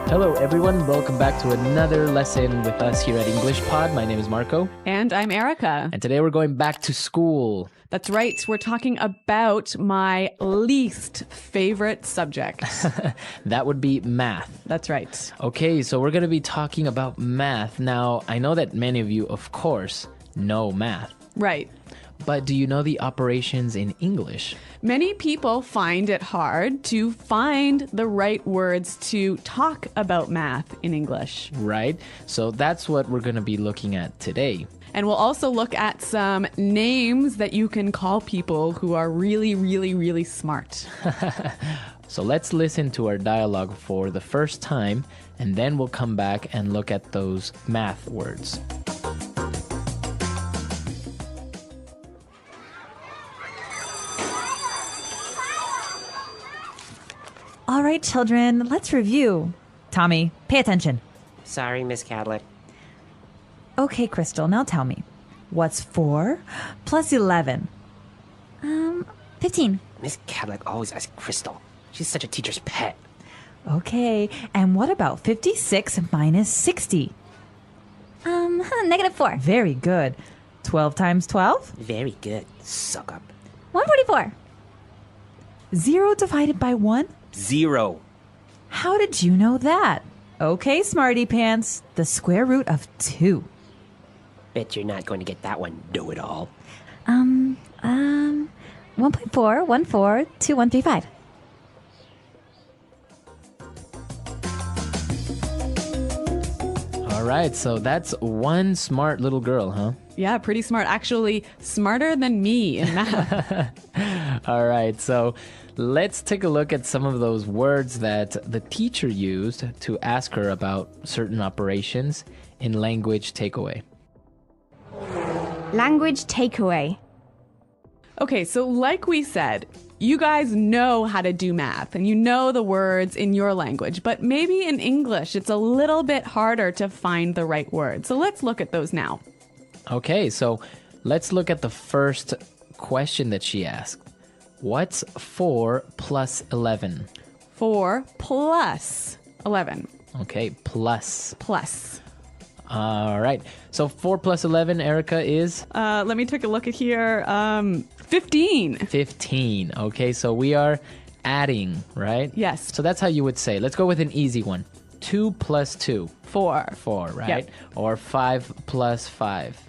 Hello, everyone. Welcome back to another lesson with us here at English Pod. My name is Marco. And I'm Erica. And today we're going back to school. That's right. We're talking about my least favorite subject. That would be math. That's right. Okay, so we're going to be talking about math. Now, I know that many of you, of course, know math. Right. But do you know the operations in English? Many people find it hard to find the right words to talk about math in English. Right? So that's what we're going to be looking at today. And we'll also look at some names that you can call people who are really, really, really smart. So let's listen to our dialogue for the first time, and then we'll come back and look at those math words. All right, children, let's review. Tommy, pay attention. Sorry, Miss Cadlick. Okay, Crystal, now tell me. What's 4 plus 11? 15. Miss Cadlick always asks Crystal. She's such a teacher's pet. Okay, and what about 56 minus 60? Negative 4. Very good. 12 times 12? Very good. Suck up. 144. 0 divided by 1? 0. How did you know that? Okay, smarty pants. The square root of 2. Bet you're not going to get that one, know-it-all. 1.4142135. All right, so that's one smart little girl, huh? Yeah, pretty smart. Actually, smarter than me in math. All right, so let's take a look at some of those words that the teacher used to ask her about certain operations in language takeaway. Language takeaway. Okay, so like we said, you guys know how to do math and you know the words in your language, but maybe in English it's a little bit harder to find the right word. So let's look at those now. Okay, so let's look at the first question that she asked. What's 4 plus 11? 4 plus 11. Okay, plus. Plus. All right. So 4 plus 11, Erica, is? Let me take a look at here. 15. 15. Okay, so we are adding, right? Yes. So that's how you would say. Let's go with an easy one. 2 plus 2. 4. 4, right? Yep. Or 5 plus 5.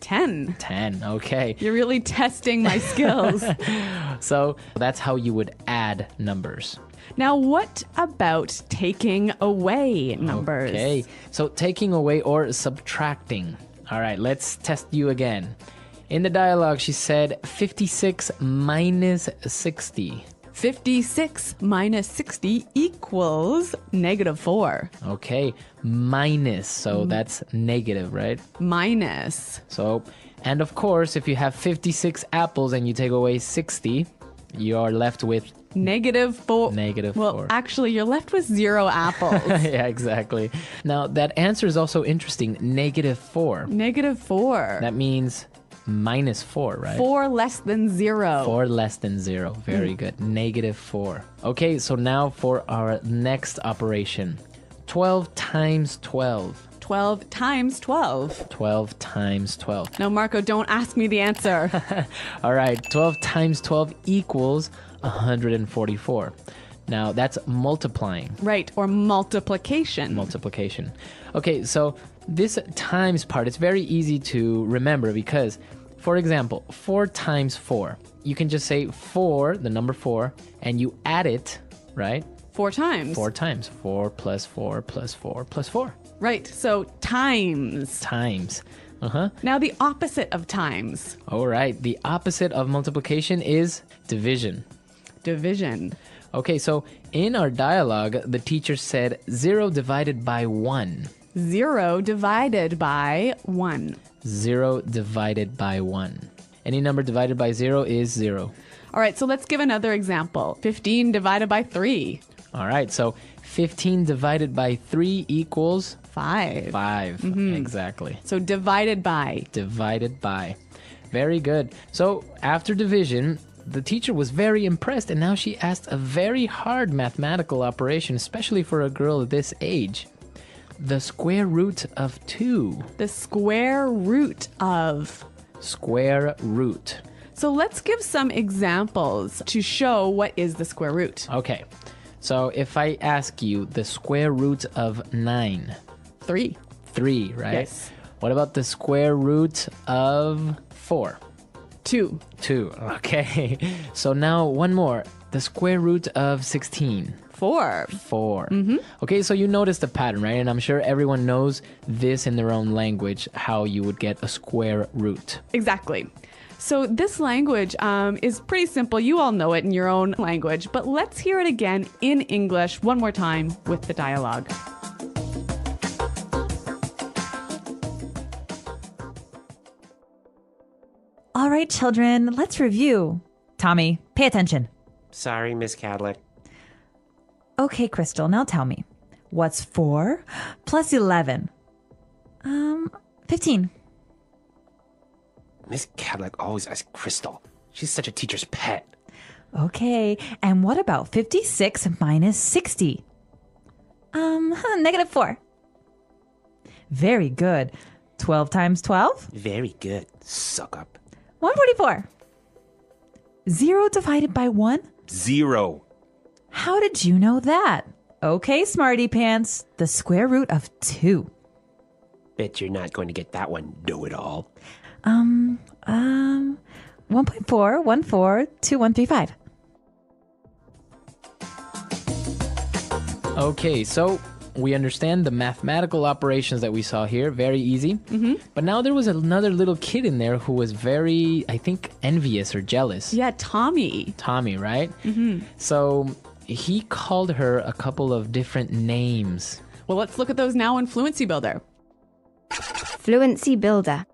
10. 10. Okay. You're really testing my skills. So that's how you would add numbers. Now, what about taking away numbers? Okay. So taking away or subtracting. All right, let's test you again. In the dialogue, she said 56 minus 60. 56 minus 60 equals negative 4. Okay, minus. So that's negative, right? Minus. So, and of course, if you have 56 apples and you take away 60, you are left with Negative 4. Negative well, 4. Actually, you're left with 0 apples. yeah, exactly. Now, that answer is also interesting. Negative 4. Negative 4. That means minus 4, right? 4 less than 0. 4 less than 0. Very good. Negative 4. Okay, so now for our next operation. 12 times 12. 12 times 12. 12 times 12. Now, Marco, don't ask me the answer. All right, 12 times 12 equals 144. Now, that's multiplying. Right, or multiplication. Multiplication. Okay, so this times part, it's very easy to remember because, for example, 4 times 4. You can just say 4, the number 4, and you add it, right? 4 times. 4 times. 4 plus 4 plus 4 plus 4. Right, so times. Times. Now, the opposite of times. All right, the opposite of multiplication is division. Division. Okay, so in our dialogue, the teacher said 0 divided by 1. 0 divided by 1. 0 divided by 1. Any number divided by 0 is 0. All right, so let's give another example. 15 divided by 3. All right, so 15 divided by 3 equals 5. 5. Exactly. So divided by. Divided by. Very good. So after division, the teacher was very impressed, and now she asked a very hard mathematical operation, especially for a girl this age. The square root of 2. The square root of. Square root. So let's give some examples to show what is the square root. Okay, so if I ask you the square root of 9. 3. 3, right? Yes. What about the square root of 4? 2. 2. Okay. So now one more. The square root of 16. 4. 4. Okay, so you notice the pattern, right? And I'm sure everyone knows this in their own language, how you would get a square root. Exactly. So this language is pretty simple. You all know it in your own language, but let's hear it again in English one more time with the dialogue. All right, children, let's review. Tommy, pay attention. Sorry, Miss Cadlick. Okay, Crystal, now tell me. What's 4 plus 11? 15. Miss Cadlick always asks Crystal. She's such a teacher's pet. Okay, and what about 56 minus 60? Negative 4. Very good. 12 times 12? Very good. Suck up. 144. 0 divided by 1? 0. How did you know that? Okay, smarty pants. The square root of 2. Bet you're not going to get that one, know-it-all. 1.4142135. Okay, so we understand the mathematical operations that we saw here. Very easy. But now there was another little kid in there who was very, I think, envious or jealous. Yeah, Tommy. Tommy, right? So he called her a couple of different names. Well, let's look at those now in Fluency Builder. Fluency Builder.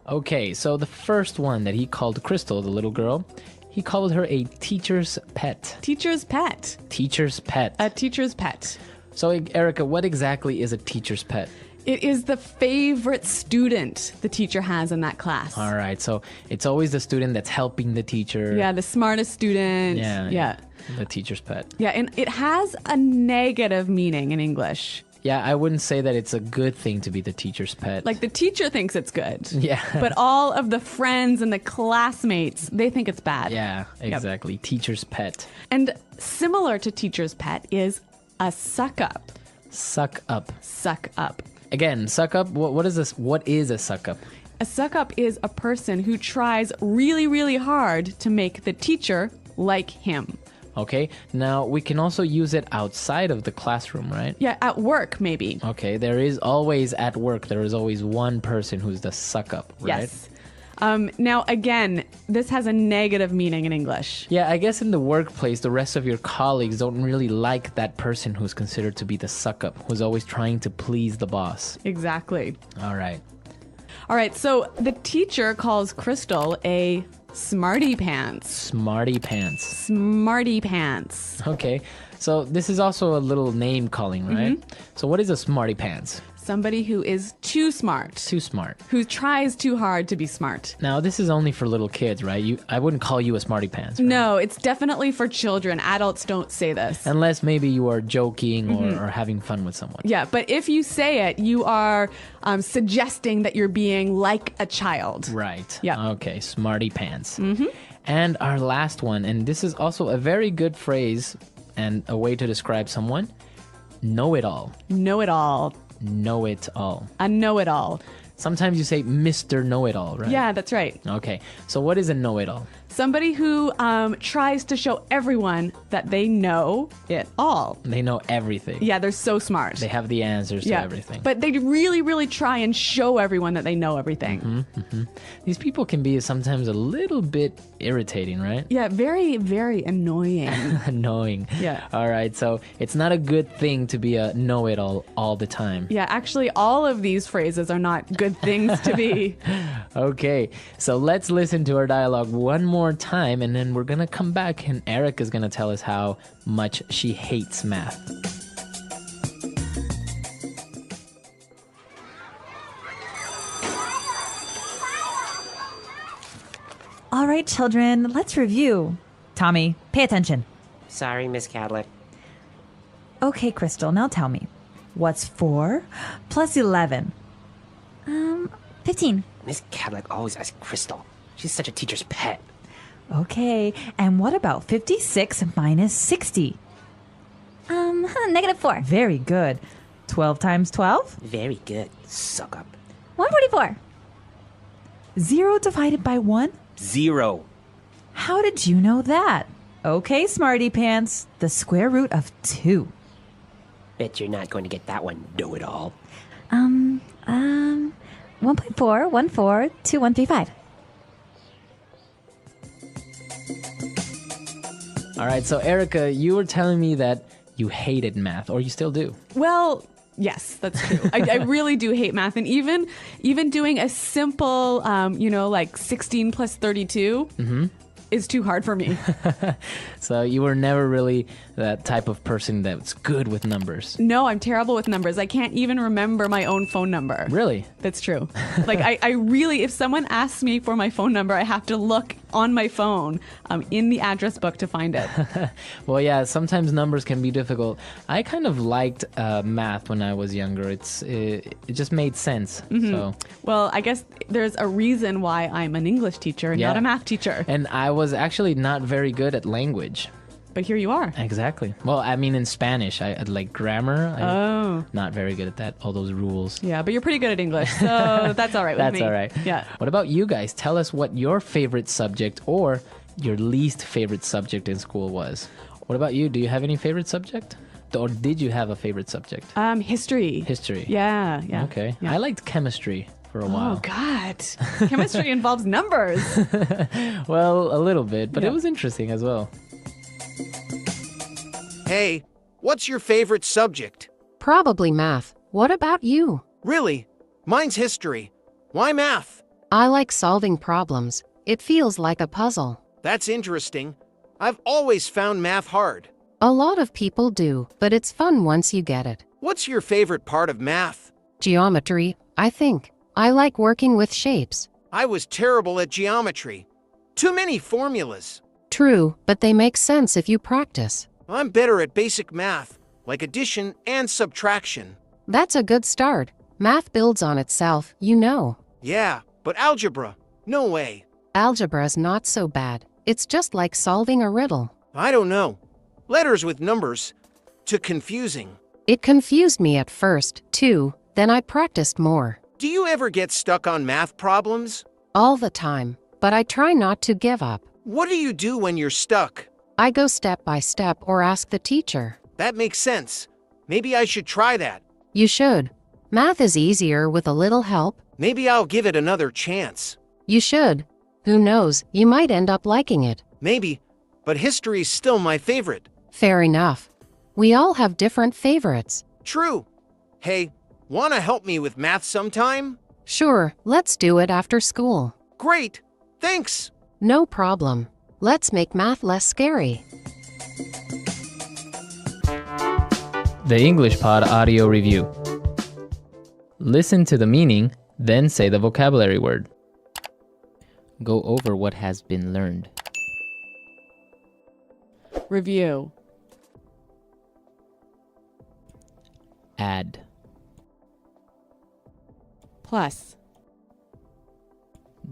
Okay, so the first one that he called Crystal, the little girl, he called her a teacher's pet. Teacher's pet. Teacher's pet. A teacher's pet. So, Erica, what exactly is a teacher's pet? It is the favorite student the teacher has in that class. All right, so it's always the student that's helping the teacher. Yeah, the smartest student. Yeah. The teacher's pet. Yeah, and it has a negative meaning in English. Yeah, I wouldn't say that it's a good thing to be the teacher's pet. Like the teacher thinks it's good. Yeah. But all of the friends and the classmates, they think it's bad. Yeah, exactly. Teacher's pet. And similar to teacher's pet is a suck up. Suck up. Suck up. Again, suck up. What is this? What is a suck up? A suck up is a person who tries really, really hard to make the teacher like him. Okay, now we can also use it outside of the classroom, right? Yeah, at work, maybe. Okay, there is always at work, there is always one person who's the suck up, right? Yes. Now, again, this has a negative meaning in English. Yeah, I guess in the workplace, the rest of your colleagues don't really like that person who's considered to be the suck up, who's always trying to please the boss. Exactly. All right. All right, so the teacher calls Crystal a smarty pants. Smarty pants. Smarty pants. Okay, so this is also a little name calling, right? So what is a smarty pants? Somebody who is too smart. Too smart. Who tries too hard to be smart. Now, this is only for little kids, right? I wouldn't call you a smarty pants. Right? No, it's definitely for children. Adults don't say this. Unless maybe you are joking or having fun with someone. Yeah, but if you say it, you are suggesting that you're being like a child. Right. Yeah. Okay, smarty pants. And our last one, and this is also a very good phrase and a way to describe someone, know-it-all. Know-it-all. Know-it-all. A know-it-all. Sometimes you say Mr. Know-it-all, right? Yeah, that's right. Okay, so what is a know-it-all? Somebody who tries to show everyone that they know it all. They know everything. Yeah, they're so smart. They have the answers to everything. But they really, really try and show everyone that they know everything. These people can be sometimes a little bit irritating, right? Yeah, very, very annoying. Annoying. Yeah. All right, so it's not a good thing to be a know-it-all all the time. Yeah, actually, all of these phrases are not good things to be. Okay, so let's listen to our dialogue one more time, and then we're gonna come back and Eric is gonna tell us how much she hates math. All All right, children, let's review. Tommy, pay attention. Sorry, Miss Cadlick. Okay, Crystal, now tell me. What's 4 plus 11? 15. Miss Cadlick always asks Crystal. She's such a teacher's pet. Okay, and what about 56 minus 60? -4. Very good. 12 times 12? Very good. Suck up. 144. 0 divided by 1? 0. How did you know that? Okay, smarty pants, the square root of 2. Bet you're not going to get that one, know-it-all. 1.4, 14, 2, 1, 3, 5. All right, so Erica, you were telling me that you hated math, or you still do. Well, yes, that's true. I really do hate math, and even doing a simple, like 16 plus 32 is too hard for me. So you were never really that type of person that's good with numbers. No, I'm terrible with numbers. I can't even remember my own phone number. Really? That's true. Like, I really, if someone asks me for my phone number, I have to look on my phone in the address book to find it. Well, yeah, sometimes numbers can be difficult. I kind of liked math when I was younger. It just made sense. So Well, I guess there's a reason why I'm an English teacher and Yeah. not a math teacher. And I was actually not very good at language. But here you are. Exactly. Well, I mean, in Spanish, I like grammar. Oh. Not very good at that. All those rules. Yeah, but you're pretty good at English, so that's all right with That's me. all right. Yeah. What about you guys? Tell us what your favorite subject or your least favorite subject in school was. What about you? Do you have any favorite subject? Or did you have a favorite subject? History. History. Yeah. Okay. Yeah. I liked chemistry for a Oh, while. God. Chemistry involves numbers. Well, a little bit, but Yeah. it was interesting as well. Hey, what's your favorite subject? Probably math. What about you? Really? Mine's history. Why math? I like solving problems. It feels like a puzzle. That's interesting. I've always found math hard. A lot of people do, but it's fun once you get it. What's your favorite part of math? Geometry, I think. I like working with shapes. I was terrible at geometry. Too many formulas. True, but they make sense if you practice. I'm better at basic math, like addition and subtraction. That's a good start. Math builds on itself, you know. Yeah, but algebra? No way. Algebra's not so bad. It's just like solving a riddle. I don't know. Letters with numbers. Too confusing. It confused me at first, too. Then I practiced more. Do you ever get stuck on math problems? All the time. But I try not to give up. What do you do when you're stuck? I go step by step or ask the teacher. That makes sense. Maybe I should try that. You should. Math is easier with a little help. Maybe I'll give it another chance. You should. Who knows, you might end up liking it. Maybe, but history's still my favorite. Fair enough. We all have different favorites. True. Hey, wanna help me with math sometime? Sure, let's do it after school. Great. Thanks. No problem. Let's make math less scary. The English Pod Audio Review. Listen to the meaning, then say the vocabulary word. Go over what has been learned. Review. Add. Plus.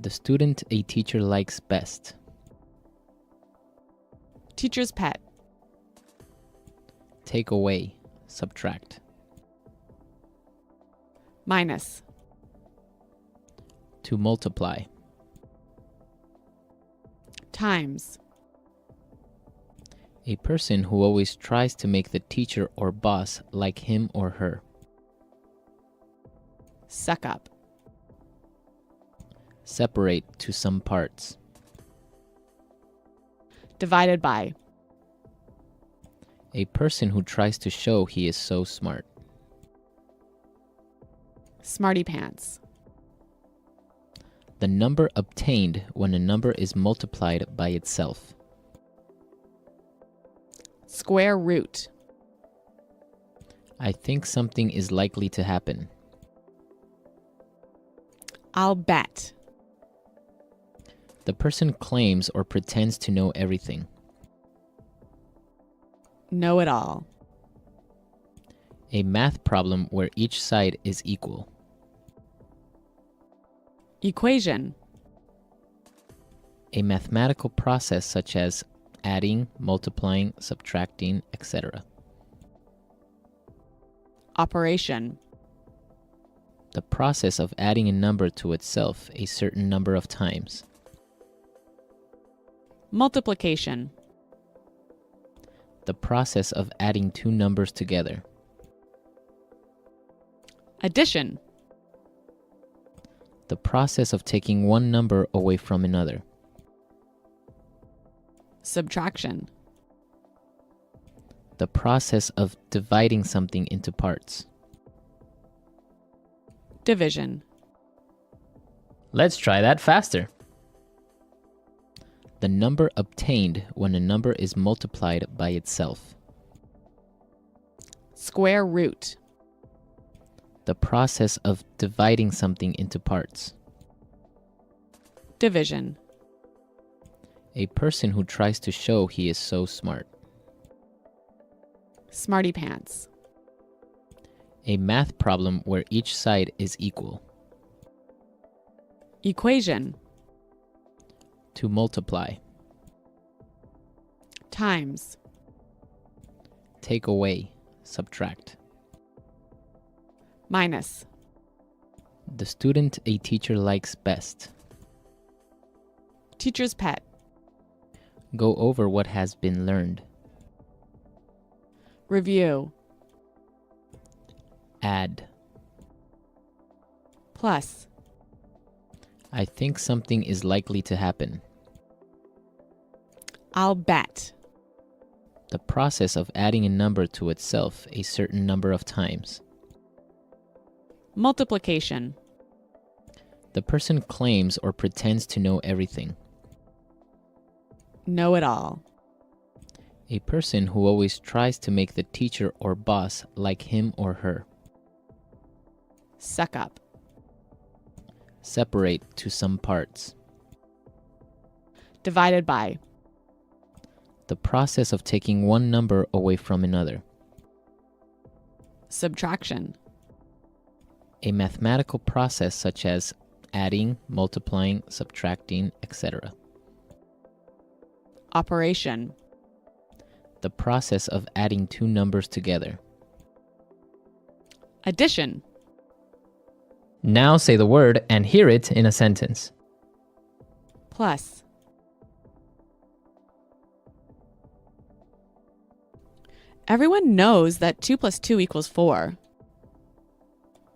The student a teacher likes best. Teacher's pet. Take away. Subtract. Minus. To multiply. Times. A person who always tries to make the teacher or boss like him or her. Suck up. Separate to some parts. Divided by. A person who tries to show he is so smart. Smarty pants. The number obtained when a number is multiplied by itself. Square root. I think something is likely to happen. I'll bet. The person claims or pretends to know everything. Know it all. A math problem where each side is equal. Equation. A mathematical process such as adding, multiplying, subtracting, etc. Operation. The process of adding a number to itself a certain number of times. Multiplication. The process of adding two numbers together. Addition. The process of taking one number away from another. Subtraction. The process of dividing something into parts. Division. Let's try that faster. The number obtained when a number is multiplied by itself. Square root. The process of dividing something into parts. Division. A person who tries to show he is so smart. Smarty pants. A math problem where each side is equal. Equation. To multiply. Times. Take away. Subtract. Minus. The student a teacher likes best. Teacher's pet. Go over what has been learned. Review. Add. Plus. I think something is likely to happen. I'll bet. The process of adding a number to itself a certain number of times. Multiplication. The person claims or pretends to know everything. Know it all. A person who always tries to make the teacher or boss like him or her. Suck up. Separate to some parts. Divided by. The process of taking one number away from another. Subtraction. A mathematical process such as adding, multiplying, subtracting, etc. Operation. The process of adding two numbers together. Addition. Now say the word and hear it in a sentence. Plus. Everyone knows that 2 plus 2 equals 4.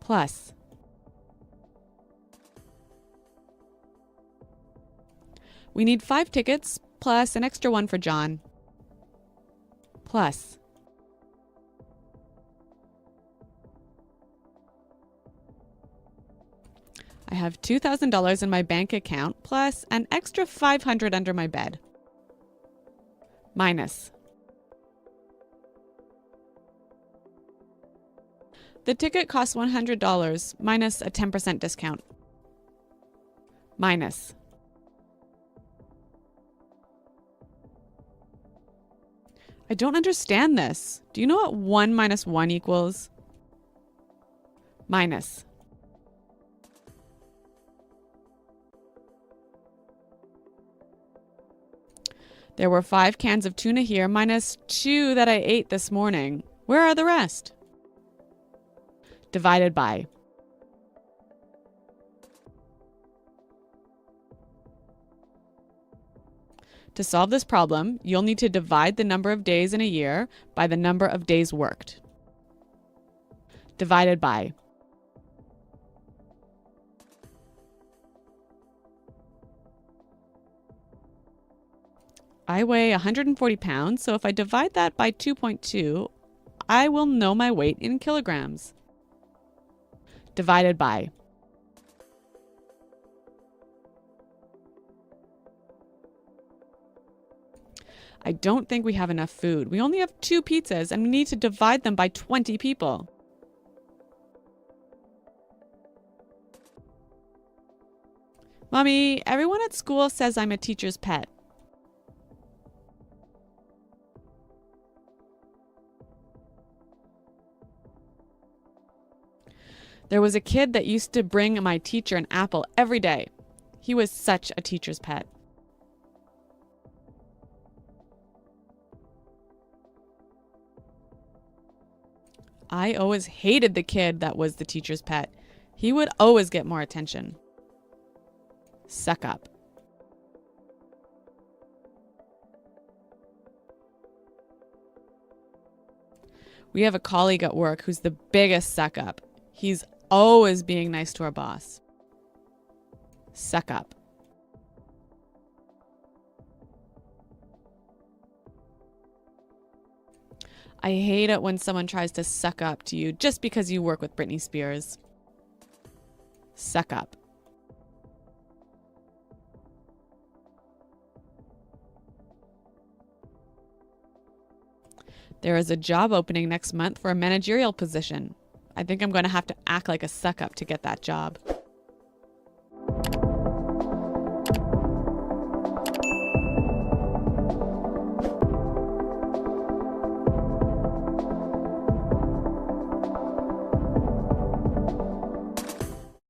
Plus. We need 5 tickets plus an extra one for John. Plus. I have $2,000 in my bank account plus an extra $500 under my bed. Minus. The ticket costs $100 minus a 10% discount. Minus. I don't understand this. Do you know what 1 minus 1 equals? Minus. There were 5 cans of tuna here minus 2 that I ate this morning. Where are the rest? Divided by. To solve this problem, you'll need to divide the number of days in a year by the number of days worked. Divided by. I weigh 140 pounds, so if I divide that by 2.2, I will know my weight in kilograms. Divided by. I don't think we have enough food. We only have 2 pizzas and we need to divide them by 20 people. Mommy, everyone at school says I'm a teacher's pet. There was a kid that used to bring my teacher an apple every day. He was such a teacher's pet. I always hated the kid that was the teacher's pet. He would always get more attention. Suck up. We have a colleague at work who's the biggest suck up. He's always being nice to our boss. Suck up. I hate it when someone tries to suck up to you just because you work with Britney Spears. Suck up. There is a job opening next month for a managerial position. I think I'm going to have to act like a suck up to get that job.